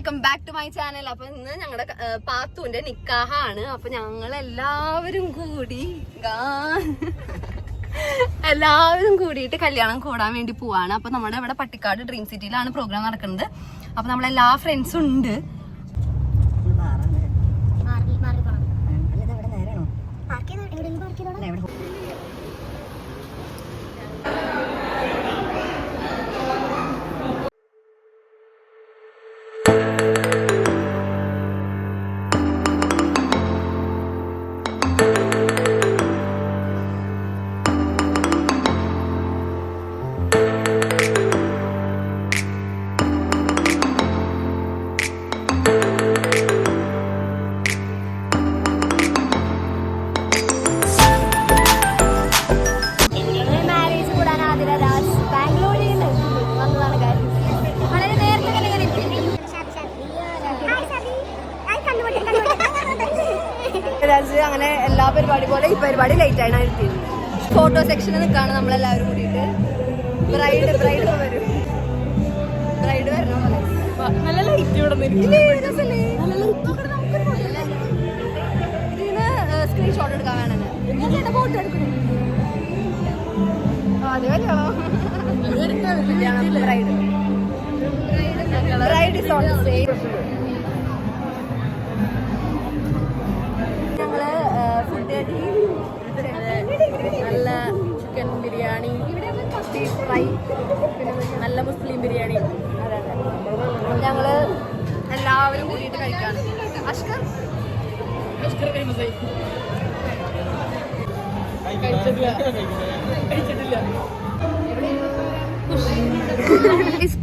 Welcome back to my channel. അപ്പൊ ഇന്ന് ഞങ്ങളുടെ പാത്തുവിന്റെ നിക്കാഹാണ്. അപ്പൊ ഞങ്ങൾ എല്ലാവരും കൂടിയിട്ട് കല്യാണം കൂടാൻ വേണ്ടി പോവാണ്. അപ്പൊ നമ്മുടെ ഇവിടെ പട്ടിക്കാട് ഡ്രീം സിറ്റിയിലാണ് പ്രോഗ്രാം നടക്കുന്നത്. അപ്പൊ നമ്മളെല്ലാ ഫ്രണ്ട്സും ഉണ്ട്. അങ്ങനെ എല്ലാ പരിപാടി പോലെ ഈ പരിപാടി ലേറ്റ് ആണ് എത്തിയത്. ഫോട്ടോ സെക്ഷനിൽ നിൽക്കാണ് നമ്മളെല്ലാവരും കൂടിയിട്ട്. ബ്രൈഡ് വരും. ബ്രൈഡ് വരണം. നല്ല ലൈറ്റ് ഇതിന് സ്ക്രീൻഷോട്ട് എടുക്കാൻ വേണം. ഫോട്ടോ എടുക്കണം. Bride is on stage. നല്ല ചിക്കൻ ബിരിയാണി, ബീഫ് ഫ്രൈ, പിന്നെ നല്ല മുസ്ലിം ബിരിയാണി. ഞങ്ങള് എല്ലാവരും കൂടിയിട്ട് കഴിക്കാണ്. അഷ്കർ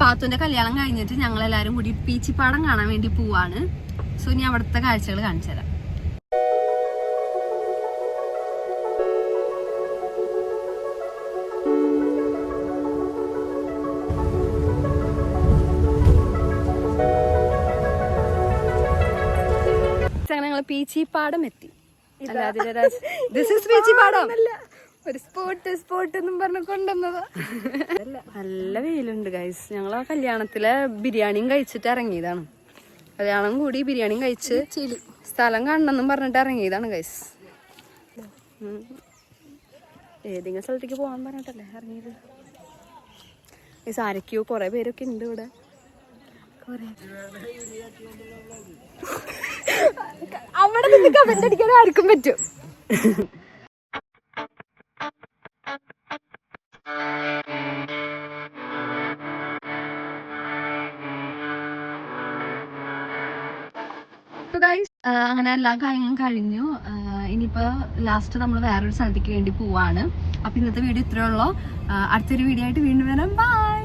പാത്തുന്റെ കല്യാണം കഴിഞ്ഞിട്ട് ഞങ്ങൾ എല്ലാരും കൂടി പീച്ചിപ്പാടം കാണാൻ വേണ്ടി പോവാണ്. സോ ഇനി അവിടുത്തെ കാഴ്ചകൾ കാണിച്ചു തരാം. പീച്ചിപ്പാടം എത്തി. ഒരു സ്പോട്ട് എന്നും പറഞ്ഞ് കൊണ്ടുവന്നതാ. നല്ല വെയിലുണ്ട് ഗൈസ്. ഞങ്ങൾ ആ കല്യാണത്തിലെ ബിരിയാണിയും കഴിച്ചിട്ട് ഇറങ്ങിയതാണ്. കല്യാണം കൂടി ബിരിയാണിയും കഴിച്ച് സ്ഥലം കാണണമെന്നും പറഞ്ഞിട്ട് ഇറങ്ങിയതാണ് ഗൈസ്. ഏതെങ്കിലും സ്ഥലത്തേക്ക് പോകാൻ പറഞ്ഞിട്ടല്ലേ ഇറങ്ങിയത്. ഗൈസ് ആരൊക്കെയോ കുറെ പേരൊക്കെ ഉണ്ട് ഇവിടെ. അവിടെ നിന്ന് കമന്റ് അടിക്കാൻ ആർക്കും പറ്റും. അങ്ങനെ എല്ലാ കാര്യങ്ങളും കഴിഞ്ഞു. ഇനിയിപ്പോ ലാസ്റ്റ് നമ്മൾ വേറൊരു സ്ഥലത്തേക്ക് വേണ്ടി പോവാണ്. അപ്പൊ ഇന്നത്തെ വീഡിയോ ഇത്രയേ ഉള്ളൂ. അടുത്തൊരു വീഡിയോ ആയിട്ട് വീണ്ടും വരാം. ബൈ.